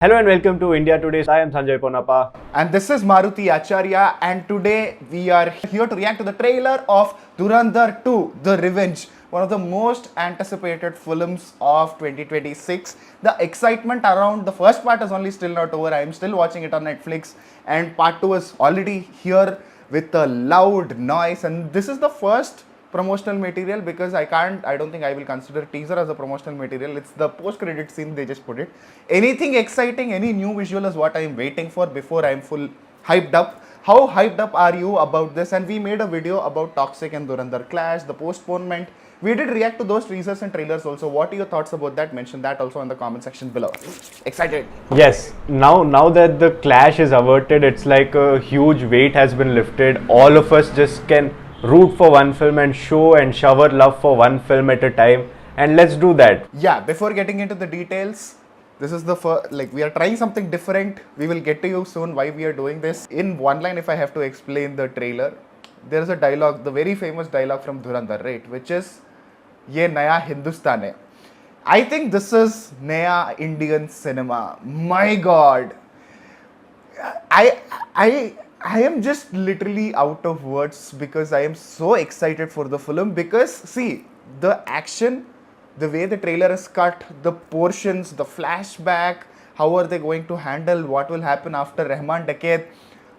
Hello and welcome to India Today. I am Sanjay Ponnappa. And this is Maruthi Acharya, and today we are here to react to the trailer of Dhurandhar 2, The Revenge, one of the most anticipated films of 2026. The excitement around the first part is only still not over. I am still watching it on Netflix, and part 2 is already here with a loud noise. And this is the first promotional material because I don't think I will consider teaser as a promotional material. It's the post-credit scene they just put it. Anything exciting, any new visual is what I am waiting for before I am full hyped up. How hyped up are you about this? And we made a video about Toxic and Dhurandhar clash, the postponement. We did react to those teasers and trailers also. What are your thoughts about that? Mention that also in the comment section below. Excited? Yes, now that the clash is averted, it's like a huge weight has been lifted. All of us just can root for one film and show and shower love for one film at a time, and let's do that. Yeah, before getting into the details, this is the first, we are trying something different. We will get to you soon why we are doing this. In one line, if I have to explain the trailer, there is a dialogue, the very famous dialogue from Dhurandhar, right, which is ye naya Hindustan hai. I think this is naya Indian cinema. My god, I am just literally out of words because I am so excited for the film. Because see, the action, the way the trailer is cut, the portions, the flashback, how are they going to handle what will happen after Rahman Dakat,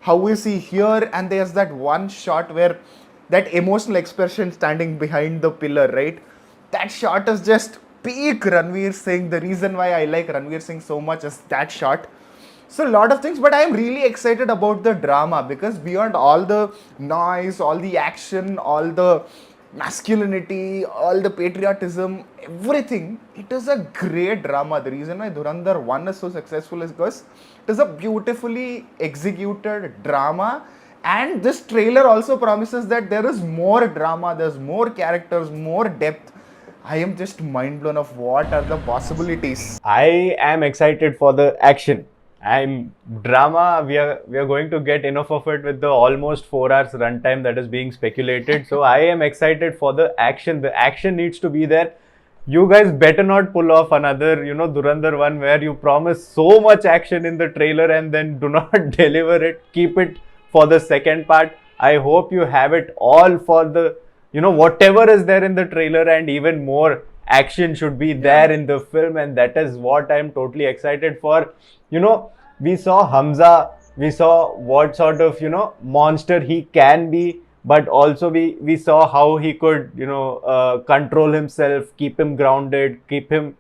how is he here, and there's that one shot where that emotional expression standing behind the pillar, right? That shot is just peak Ranveer Singh. The reason why I like Ranveer Singh so much is that shot. So a lot of things, but I am really excited about the drama because beyond all the noise, all the action, all the masculinity, all the patriotism, everything, it is a great drama. The reason why Dhurandhar 1 is so successful is because it is a beautifully executed drama, and this trailer also promises that there is more drama, there's more characters, more depth. I am just mind blown of what are the possibilities. I am excited for the action. I'm drama. We are going to get enough of it with the almost 4 hours runtime that is being speculated. So I am excited for the action. The action needs to be there. You guys better not pull off another, Dhurandhar 1 where you promise so much action in the trailer and then do not deliver it. Keep it for the second part. I hope you have it all for the, whatever is there in the trailer and even more action should be there in the film, and that is what I'm totally excited for. We saw Hamza, we saw what sort of, monster he can be, but also we saw how he could, control himself, keep him grounded, keep him,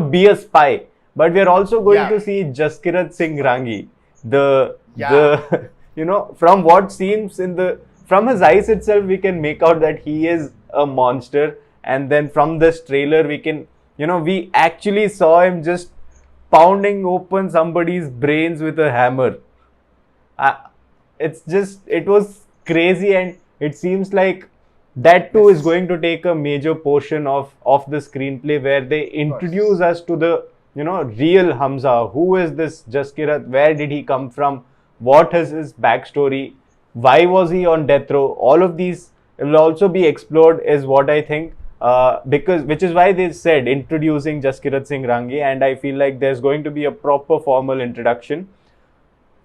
be a spy. But we are also going to see Jaskirat Singh Rangi, the from what seems from his eyes itself, we can make out that he is a monster. And then from this trailer, we can, we actually saw him just pounding open somebody's brains with a hammer. It was crazy, and it seems like that too is going to take a major portion of the screenplay where they introduce us to the, real Hamza. Who is this Jaskirat? Where did he come from? What is his backstory? Why was he on death row? All of these will also be explored is what I think. Which is why they said introducing Jaskirat Singh Rangi, and I feel like there's going to be a proper formal introduction.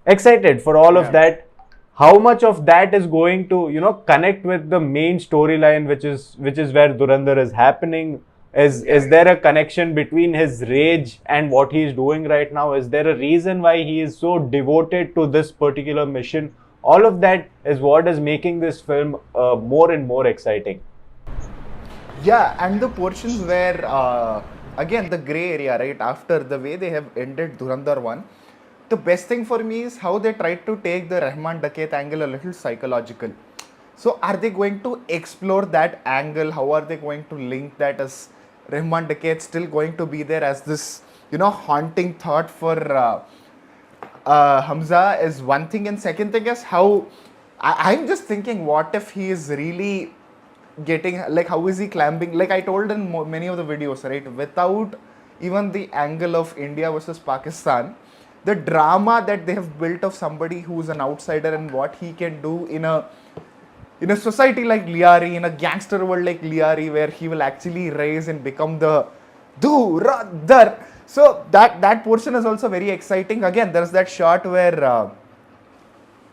Excited for all of that. How much of that is going to connect with the main storyline, which is where Dhurandhar is happening? Is there a connection between his rage and what he is doing right now? Is there a reason why he is so devoted to this particular mission? All of that is what is making this film more and more exciting. Yeah, and the portions where, again, the grey area, right, after the way they have ended Dhurandhar 1, the best thing for me is how they tried to take the Rahman Dakat angle a little psychological. So are they going to explore that angle? How are they going to link that? As Rahman Dakat still going to be there as this, haunting thought for Hamza is one thing, and second thing is how, I'm just thinking, what if he is really getting, how is he climbing, I told in many of the videos, right, without even the angle of India versus Pakistan, the drama that they have built of somebody who's an outsider and what he can do in a society like Liari, in a gangster world like Liari, where he will actually rise and become the Dhurandhar. So that portion is also very exciting. Again, there's that shot where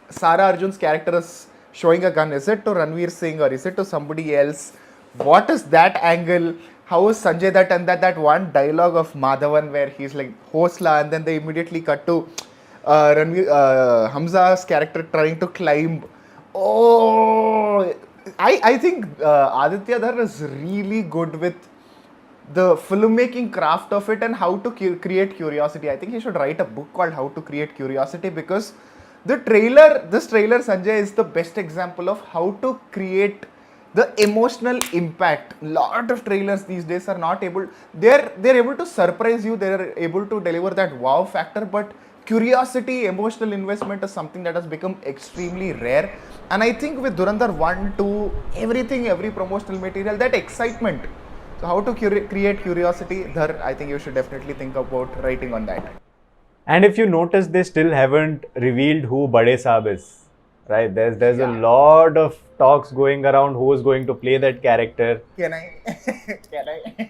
Sara Arjun's character is showing a gun. Is it to Ranveer Singh or is it to somebody else? What is that angle? How is Sanjay Dutt, and that one dialogue of Madhavan where he's like Hosla, and then they immediately cut to Hamza's character trying to climb. Oh, I think Aditya Dhar is really good with the filmmaking craft of it and how to create curiosity. I think he should write a book called How to Create Curiosity, because this trailer, Sanjay, is the best example of how to create the emotional impact. Lot of trailers these days are not able, they're able to surprise you, they're able to deliver that wow factor, but curiosity, emotional investment is something that has become extremely rare. And I think with Dhurandhar 1, 2, everything, every promotional material, that excitement. So how to create curiosity, Dhar, I think you should definitely think about writing on that. And if you notice, they still haven't revealed who Bade Saab is, right? There's a lot of talks going around who is going to play that character. Can I? Can I?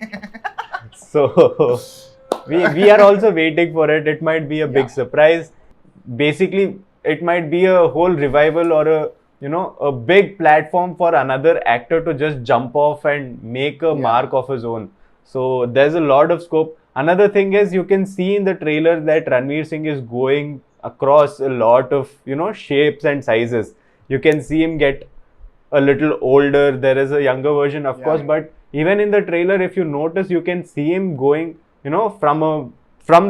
So we are also waiting for it. It might be a big surprise. Basically, it might be a whole revival or a big platform for another actor to just jump off and make a mark of his own. So there's a lot of scope. Another thing is, you can see in the trailer that Ranveer Singh is going across a lot of shapes and sizes. You can see him get a little older. There is a younger version, of course, but even in the trailer, if you notice, you can see him going from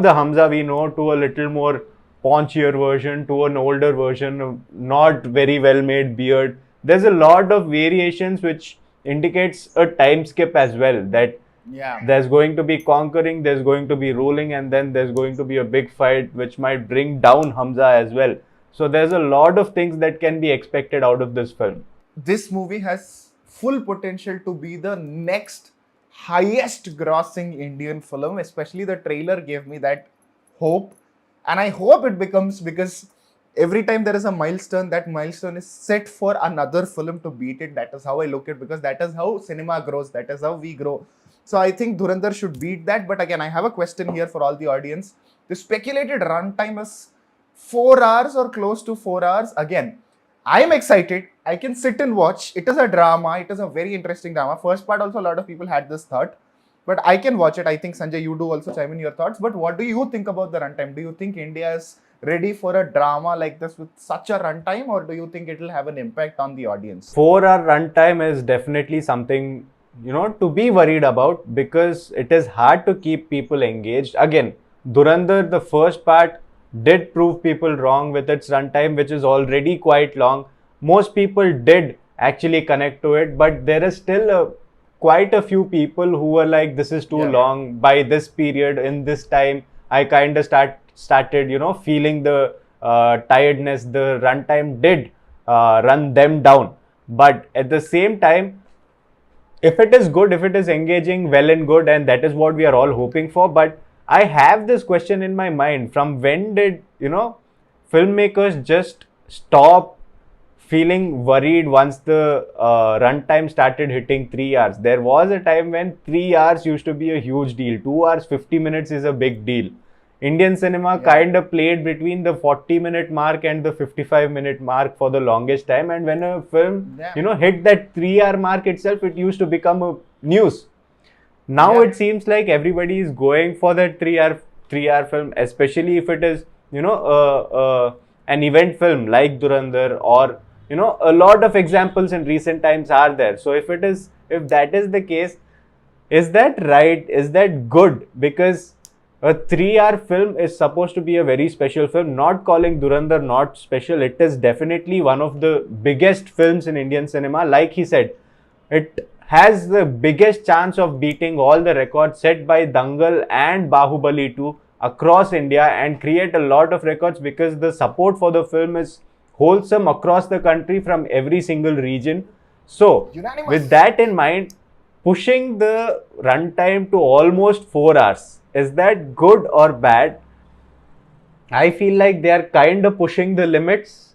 the Hamza we know to a little more paunchier version to an older version, not very well made beard. There's a lot of variations which indicates a time skip as well, that there's going to be conquering, there's going to be ruling, and then there's going to be a big fight which might bring down Hamza as well. So there's a lot of things that can be expected out of this film. This movie has full potential to be the next highest grossing Indian film. Especially the trailer gave me that hope, and I hope it becomes, because every time there is a milestone, that milestone is set for another film to beat it. That is how I look at it, because that is how cinema grows, that is how we grow. So I think Dhurandhar should beat that. But again, I have a question here for all the audience. The speculated runtime is 4 hours or close to 4 hours. Again, I am excited. I can sit and watch. It is a drama. It is a very interesting drama. First part also, a lot of people had this thought, but I can watch it. I think, Sanjay, you do also chime in your thoughts. But what do you think about the runtime? Do you think India is ready for a drama like this with such a runtime, or do you think it will have an impact on the audience? 4-hour runtime is definitely something to be worried about, because it is hard to keep people engaged. Again, Dhurandhar, the first part, did prove people wrong with its runtime, which is already quite long. Most people did actually connect to it, but there is still quite a few people who were like, this is too long. By this period, in this time, I kind of started feeling the tiredness. The runtime did run them down. But at the same time, if it is good, if it is engaging, well and good, and that is what we are all hoping for. But I have this question in my mind: from when did filmmakers just stop feeling worried once the runtime started hitting 3 hours? There was a time when 3 hours used to be a huge deal. 2 hours 50 minutes is a big deal. Indian cinema kind of played between the 40-minute mark and the 55-minute mark for the longest time. And when a film, hit that 3-hour mark itself, it used to become a news. Now it seems like everybody is going for that 3-hour film, especially if it is, an event film like Dhurandhar, or a lot of examples in recent times are there. So if that is the case, is that right? Is that good? Because a 3-hour film is supposed to be a very special film. Not calling Dhurandhar not special. It is definitely one of the biggest films in Indian cinema. Like he said, it has the biggest chance of beating all the records set by Dangal and Bahubali 2 across India, and create a lot of records, because the support for the film is wholesome across the country from every single region. So, with that in mind, pushing the runtime to almost 4 hours, is that good or bad? I feel like they are kind of pushing the limits.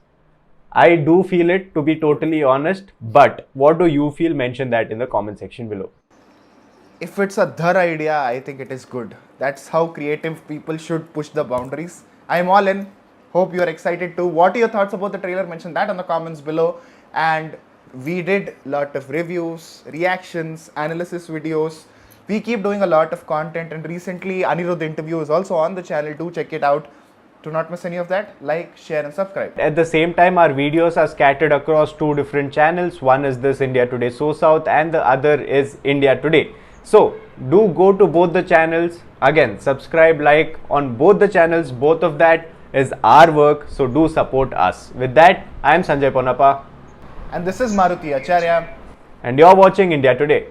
I do feel it, to be totally honest. But what do you feel? Mention that in the comment section below. if it's a Dhar idea, I think it is good. That's how creative people should push the boundaries. I'm all in. Hope you're excited too. What are your thoughts about the trailer? Mention that in the comments below. And we did a lot of reviews, reactions, analysis videos. We keep doing a lot of content, and recently Anirudh interview is also on the channel. Do check it out. To not miss any of that, like, share and subscribe. At the same time, our videos are scattered across two different channels. One is this India Today So South and the other is India Today. So do go to both the channels. Again, subscribe, like on both the channels. Both of that is our work. So do support us. With that, I am Sanjay Ponnappa And this is Maruthi Acharya. and you're watching India Today.